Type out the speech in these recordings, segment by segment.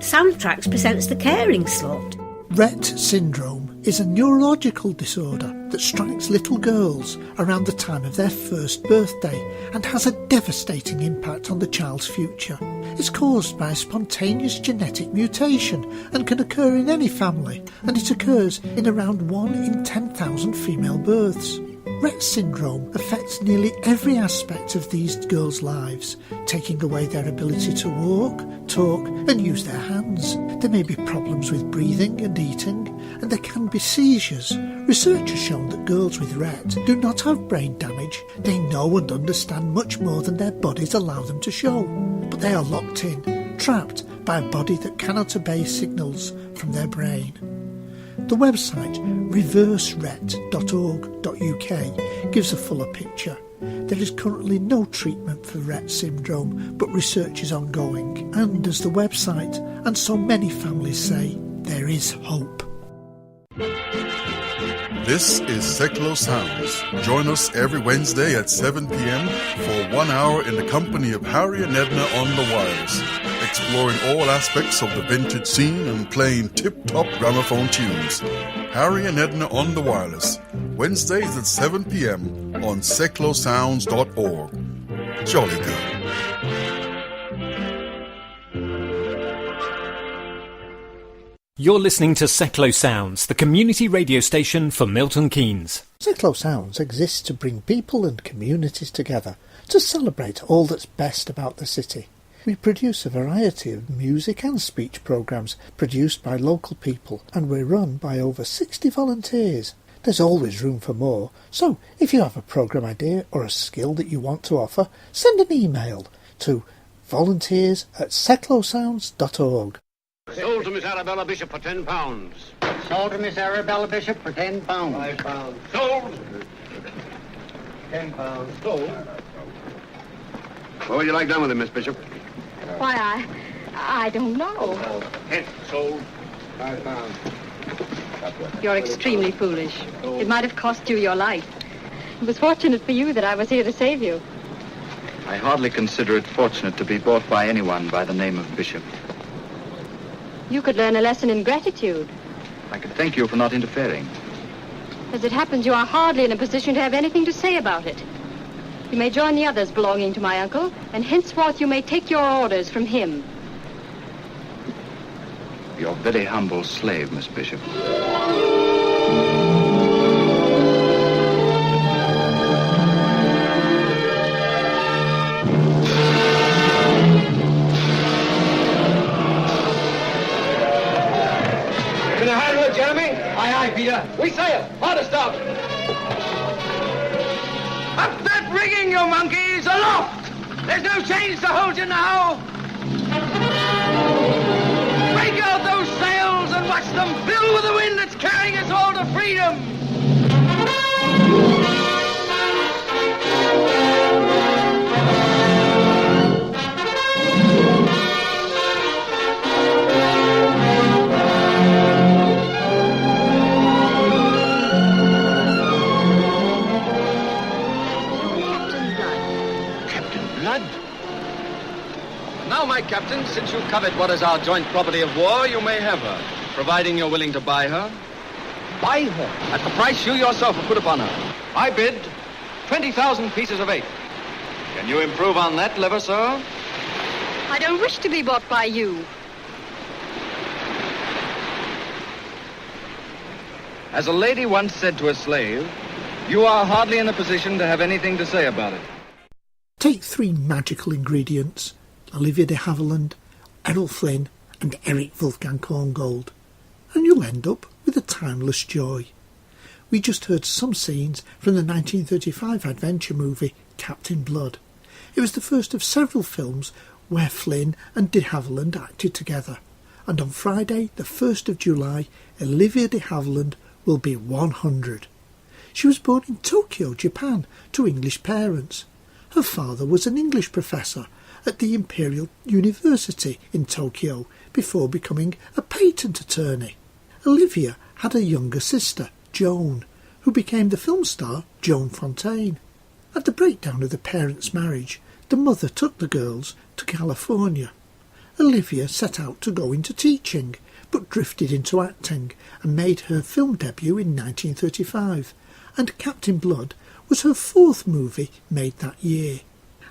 Soundtracks presents The Caring Slot. Rett syndrome is a neurological disorder that strikes little girls around the time of their first birthday and has a devastating impact on the child's future. It's caused by a spontaneous genetic mutation and can occur in any family, and it occurs in around 1 in 10,000 female births. Rett syndrome affects nearly every aspect of these girls' lives, taking away their ability to walk, talk and use their hands. There may be problems with breathing and eating, and there can be seizures. Research has shown that girls with Rett do not have brain damage. They know and understand much more than their bodies allow them to show, but they are locked in, trapped by a body that cannot obey signals from their brain. The website reverserett.org.uk gives a fuller picture. There is currently no treatment for Rett syndrome, but research is ongoing. And as the website and so many families say, there is hope. This is Seclo Sounds. Join us every Wednesday at 7 p.m. for 1 hour in the company of Harry and Edna on the Wireless, exploring all aspects of the vintage scene and playing tip-top gramophone tunes. Harry and Edna on the Wireless, Wednesdays at 7 p.m. on seclosounds.org. Jolly good. You're listening to Seclo Sounds, the community radio station for Milton Keynes. Seclo Sounds exists to bring people and communities together to celebrate all that's best about the city. We produce a variety of music and speech programmes produced by local people, and we're run by over 60 volunteers. There's always room for more, so if you have a programme idea or a skill that you want to offer, send an email to volunteers@seclosounds.org. Sold to Miss Arabella Bishop for £10. Sold to Miss Arabella Bishop for £10. £5. Sold. £10. Sold. What would you like done with him, Miss Bishop? Why, I don't know. 10. Sold. £5. You're extremely foolish. It might have cost you your life. It was fortunate for you that I was here to save you. I hardly consider it fortunate to be bought by anyone by the name of Bishop. You could learn a lesson in gratitude. I could thank you for not interfering. As it happens, you are hardly in a position to have anything to say about it. You may join the others belonging to my uncle, and henceforth you may take your orders from him. Your very humble slave, Miss Bishop. Can you handle it, Jeremy? Aye, aye, Peter. We say it. Hard stop. Up that rigging, you monkeys! Aloft! There's no chains to hold you now! Break out those sails and watch them fill with the wind that's carrying us all to freedom! Now, my captain, since you've covered what is our joint property of war, you may have her, providing you're willing to buy her. Buy her? At the price you yourself have put upon her. I bid 20,000 pieces of 8. Can you improve on that, clever sir? I don't wish to be bought by you. As a lady once said to a slave, you are hardly in a position to have anything to say about it. Take 3 magical ingredients: Olivia de Havilland, Errol Flynn and Eric Wolfgang Korngold, and you'll end up with a timeless joy. We just heard some scenes from the 1935 adventure movie Captain Blood. It was the first of several films where Flynn and de Havilland acted together, and on Friday the 1st of July Olivia de Havilland will be 100. She was born in Tokyo, Japan, to English parents. Her father was an English professor at the Imperial University in Tokyo before becoming a patent attorney. Olivia had a younger sister, Joan, who became the film star Joan Fontaine. At the breakdown of the parents' marriage, the mother took the girls to California. Olivia set out to go into teaching, but drifted into acting and made her film debut in 1935, and Captain Blood was her fourth movie made that year.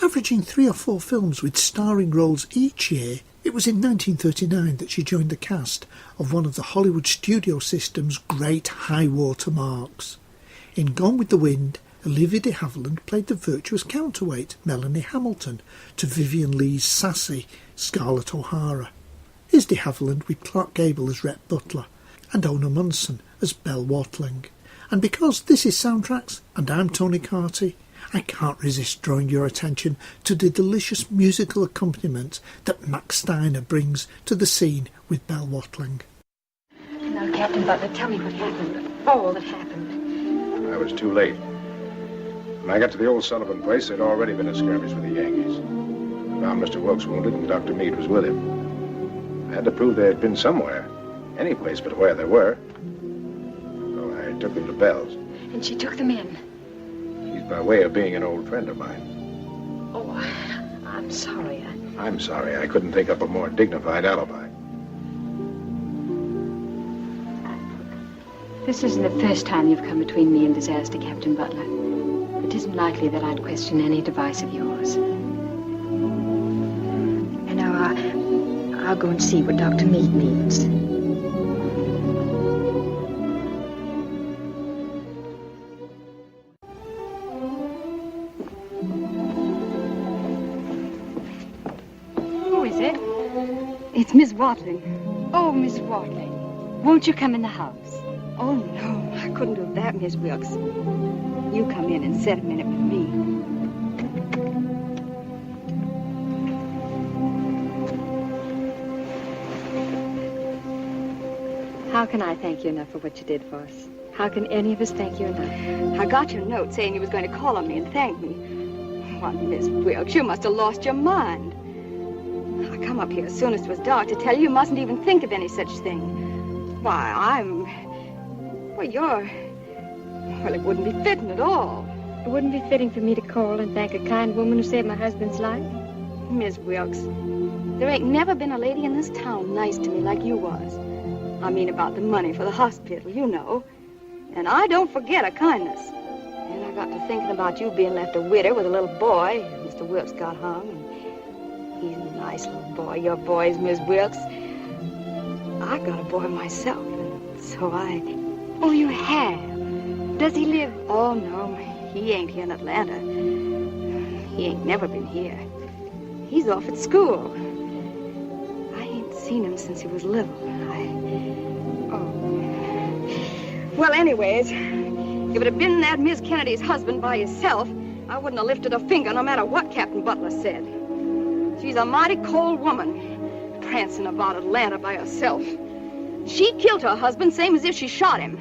Averaging 3 or 4 films with starring roles each year, it was in 1939 that she joined the cast of one of the Hollywood studio system's great high-water marks. In Gone with the Wind, Olivia de Havilland played the virtuous counterweight Melanie Hamilton to Vivien Leigh's sassy Scarlett O'Hara. Here's de Havilland with Clark Gable as Rhett Butler and Ona Munson as Belle Watling. And because this is Soundtracks and I'm Tony Carty, I can't resist drawing your attention to the delicious musical accompaniment that Max Steiner brings to the scene with Belle Watling. Now, Captain Butler, tell me what happened. All that happened. I was too late. When I got to the old Sullivan place, there'd already been a skirmish with the Yankees. Found Mr. Wilkes wounded and Dr. Meade was with him. I had to prove they had been somewhere. Any place but where they were. So I took them to Belle's. And she took them in. She's by way of being an old friend of mine. Oh, I'm sorry. I'm sorry. I couldn't think up a more dignified alibi. This isn't the first time you've come between me and disaster, Captain Butler. It isn't likely that I'd question any device of yours. And now I'll go and see what Dr. Meade needs. Who is it? It's Miss Watling. Oh, Miss Watling. Won't you come in the house? Oh, no, I couldn't do that, Miss Wilkes. You come in and sit a minute with me. How can I thank you enough for what you did for us? How can any of us thank you enough? I got your note saying you was going to call on me and thank me. Why, Miss Wilkes, you must have lost your mind. I come up here as soon as it was dark to tell you mustn't even think of any such thing. Why, Well, it wouldn't be fitting at all. It wouldn't be fitting for me to call and thank a kind woman who saved my husband's life? Miss Wilkes, there ain't never been a lady in this town nice to me like you was. I mean about the money for the hospital, you know. And I don't forget a kindness. And I got to thinking about you being left a widow with a little boy. Mr. Wilkes got hung, and he's a nice little boy. Your boy's Miss Wilkes. I got a boy myself, and so I... Oh, you have? Does he live? Oh, no, he ain't here in Atlanta. He ain't never been here. He's off at school. I ain't seen him since he was little. Well, anyways, if it had been that Miss Kennedy's husband by himself, I wouldn't have lifted a finger no matter what Captain Butler said. She's a mighty cold woman, prancing about Atlanta by herself. She killed her husband, same as if she shot him.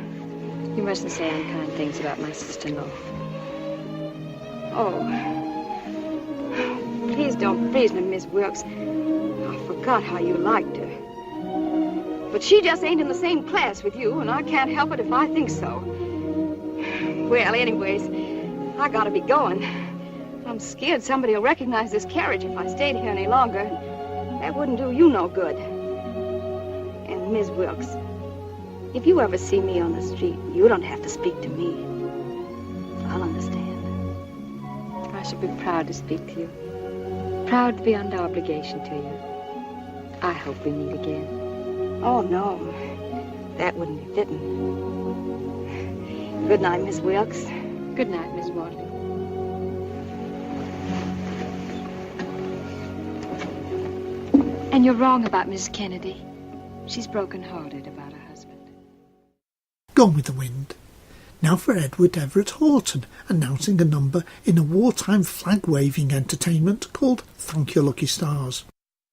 You mustn't say unkind things about my sister-in-law. Oh. Please don't freeze me, Miss Wilkes. I forgot how you liked her. But she just ain't in the same class with you, and I can't help it if I think so. Well, anyways, I gotta be going. I'm scared somebody will recognize this carriage if I stayed here any longer. That wouldn't do you no good. And Miss Wilkes, if you ever see me on the street, you don't have to speak to me. I'll understand. I should be proud to speak to you. Proud to be under obligation to you. I hope we meet again. Oh, no. That wouldn't be fitting. Good night, Miss Wilkes. Good night, Miss Watling. And you're wrong about Miss Kennedy. She's broken-hearted about her husband. Gone with the Wind. Now for Edward Everett Horton, announcing a number in a wartime flag-waving entertainment called Thank Your Lucky Stars.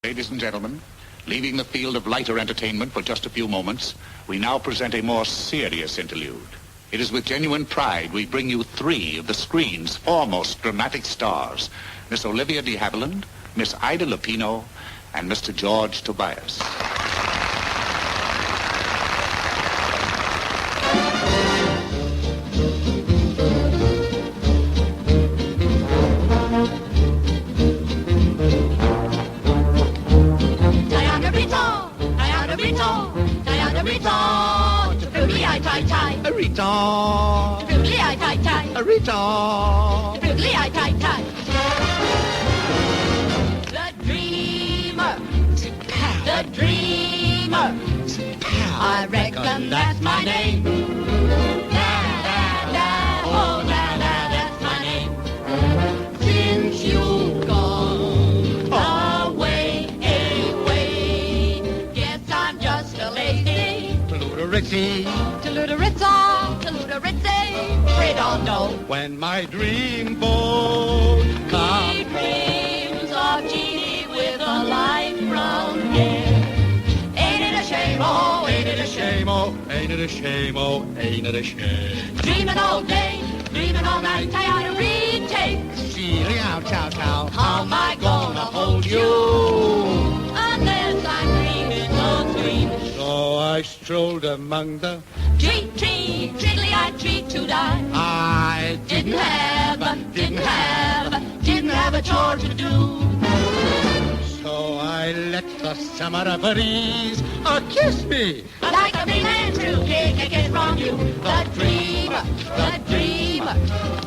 Ladies and gentlemen, leaving the field of lighter entertainment for just a few moments, we now present a more serious interlude. It is with genuine pride we bring you 3 of the screen's foremost dramatic stars, Miss Olivia de Havilland, Miss Ida Lupino, and Mr. George Tobias. Return. Fiddly-eye-tie-tie. Return. Fiddly-eye-tie-tie. The dreamer. The dreamer. I reckon that's my name. Oh, that's my name. Since you've gone away, guess I'm just a lazy Ritzy. Toludaritza, redondo. When my dream boat He comes, dreams of Jeannie with a light brown hair. Ain't it a shame, oh, ain't it a shame? oh, ain't it a shame, oh, ain't it a shame. Dreaming all day, dreaming all night, I ought to retake. Chow. How am I gonna hold you? Unless I'm dreaming a dream. So I strolled among the... Treat, triggly-eyed treat to die. I Didn't have a chore to do. So I let the summer breeze kiss me. Like a big man to take a kiss from you. The dream,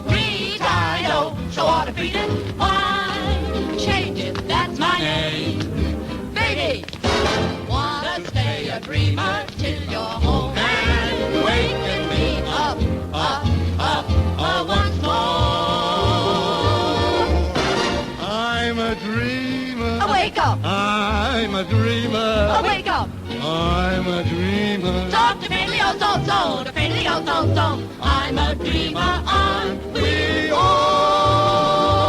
breeze I know, so ought to beat it. Why change it? That's my name. Baby, wanna stay a dreamer till you're home and waking me up once more. I'm a dreamer. Wake up, I'm a dreamer. wake up. I'm a dreamer. Talk to fiddly-o-so-so, to fiddly-o-so-so. I'm a dreamer, aren't we all?